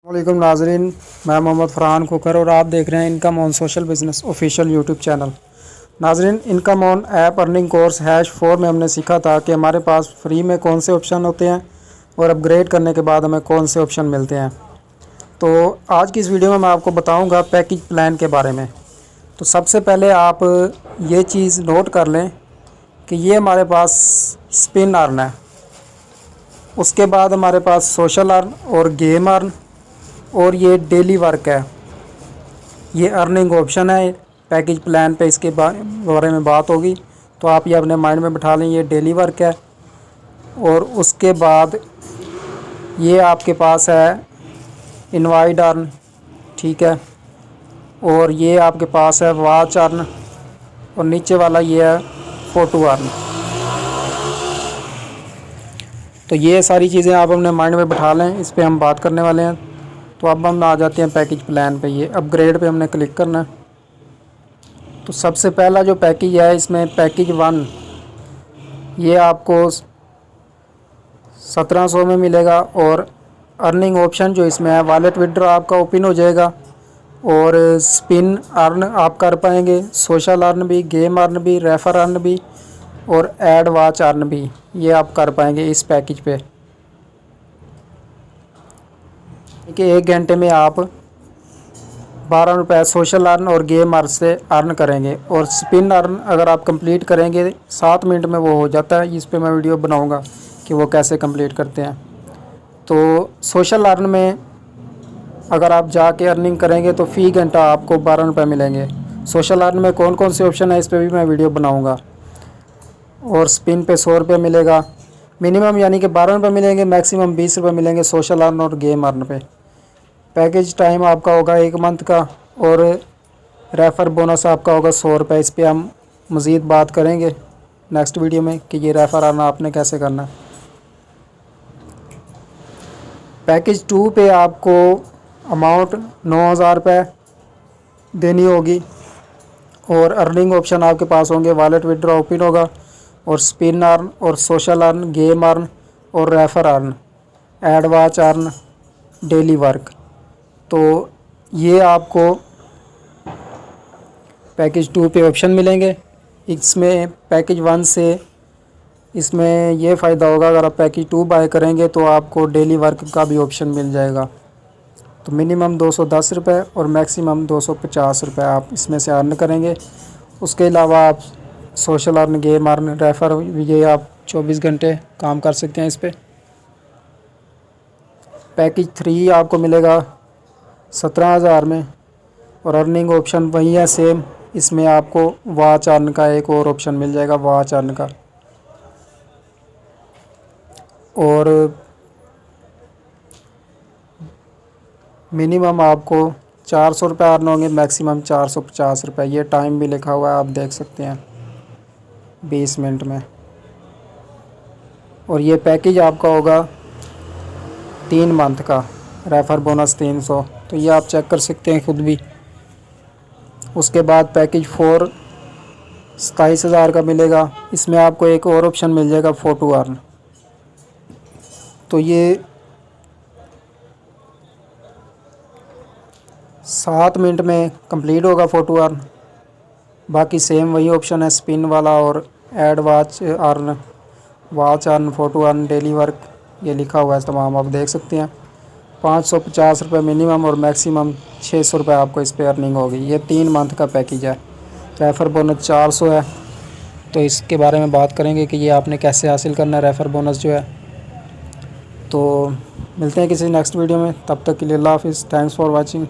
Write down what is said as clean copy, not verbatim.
वालेकुम नाजरीन, मैं मोहम्मद फ़रहान खुकर और आप देख रहे हैं income on social business official YouTube channel. नाजरीन, income on app earning course #4 में हमने सीखा था कि हमारे पास फ्री में कौन से ऑप्शन होते हैं और अपग्रेड करने के बाद हमें कौन से ऑप्शन मिलते हैं। तो आज की इस वीडियो में मैं आपको बताऊंगा पैकेज प्लान के बारे में। तो सबसे पहले आप ये चीज़ नोट कर लें कि ये हमारे पास स्पिन अर्न है, उसके बाद हमारे पास सोशल अर्न और गेम अर्न और ये डेली वर्क है। ये अर्निंग ऑप्शन है। पैकेज प्लान पे इसके बारे में बात होगी, तो आप ये अपने माइंड में बिठा लें, ये डेली वर्क है। और उसके बाद ये आपके पास है इनवाइट अर्न, ठीक है। और ये आपके पास है वॉच अर्न और नीचे वाला ये है फ़ोटो अर्न। तो ये सारी चीज़ें आप अपने माइंड में बिठा लें, इस पे हम बात करने वाले हैं। तो अब हम आ जाते हैं पैकेज प्लान पे। ये अपग्रेड पे हमने क्लिक करना है। तो सबसे पहला जो पैकेज है इसमें पैकेज 1 ये आपको 1700 में मिलेगा। और अर्निंग ऑप्शन जो इसमें है, वॉलेट विड्रॉ आपका ओपन हो जाएगा और स्पिन अर्न आप कर पाएंगे, सोशल अर्न भी, गेम अर्न भी, रेफर अर्न भी और ऐड वॉच अर्न भी ये आप कर पाएंगे इस पैकेज पे। कि 1 घंटे में आप 12 रुपये सोशल अर्न और गेम अर्न से अर्न करेंगे। और स्पिन अर्न अगर आप कंप्लीट करेंगे 7 मिनट में वो हो जाता है। इस पे मैं वीडियो बनाऊंगा कि वो कैसे कंप्लीट करते हैं। तो सोशल अर्न में अगर आप जाके अर्निंग करेंगे तो फ़ी घंटा आपको 12 रुपये मिलेंगे। सोशल अर्न में कौन कौन से ऑप्शन है इस पर भी मैं वीडियो बनाऊँगा। और स्पिन पे 100 रुपये मिलेगा मिनिमम, यानी कि 12 रुपये मिलेंगे, मैक्सिमम 20 रुपये मिलेंगे सोशल अर्न और गेम अर्न पे। पैकेज टाइम आपका होगा 1 मंथ का और रेफ़र बोनस आपका होगा 100 रुपये। इस पर हम मज़ीद बात करेंगे नेक्स्ट वीडियो में कि ये रेफ़र अर्न आपने कैसे करना है। पैकेज 2 पे आपको अमाउंट 9000 रुपये देनी होगी और अर्निंग ऑप्शन आपके पास होंगे, वॉलेट विड्रॉ ओपन होगा और स्पिन अर्न और सोशल अर्न, गेम अर्न और refer earn, add watch earn, daily work. तो ये आपको पैकेज 2 पे ऑप्शन मिलेंगे। इसमें पैकेज 1 से इसमें ये फ़ायदा होगा, अगर आप पैकेज 2 बाय करेंगे तो आपको डेली वर्क का भी ऑप्शन मिल जाएगा। तो मिनिमम 210 रुपये और मैक्सिमम 250 रुपये आप इसमें से अर्न करेंगे। उसके अलावा आप social earn, game earn, refer ये आप 24 घंटे काम कर सकते हैं इस पे। पैकेज 3 आपको मिलेगा 17,000 में और अर्निंग ऑप्शन वही है सेम। इसमें आपको वॉच अर्न का एक और ऑप्शन मिल जाएगा, वॉच अर्न का। और मिनिमम आपको 400 रुपये अर्न होंगे, मैक्सिमम 450 रुपये। ये टाइम भी लिखा हुआ है, आप देख सकते हैं 20 मिनट में। और ये पैकेज आपका होगा 3 मंथ का, रेफर बोनस 300। तो ये आप चेक कर सकते हैं खुद भी। उसके बाद पैकेज 4 27,000 का मिलेगा। इसमें आपको एक और ऑप्शन मिल जाएगा, फ़ोटो अर्न। तो ये 7 मिनट में कंप्लीट होगा फ़ोटो अर्न। बाकी सेम वही ऑप्शन है, स्पिन वाला और add watch earn, watch earn, photo earn, daily work, ये लिखा हुआ है तमाम, आप देख सकते हैं। 550 रुपये मिनिमम और मैक्सिमम 600 रुपये आपको इस पर अर्निंग होगी। ये 3 मंथ का पैकेज है। रेफ़र बोनस 400 है, तो इसके बारे में बात करेंगे कि ये आपने कैसे हासिल करना है रेफ़र बोनस जो है। तो मिलते हैं किसी नेक्स्ट वीडियो में, तब तक के लिए अल्लाह हाफ़िज़। Thanks for watching.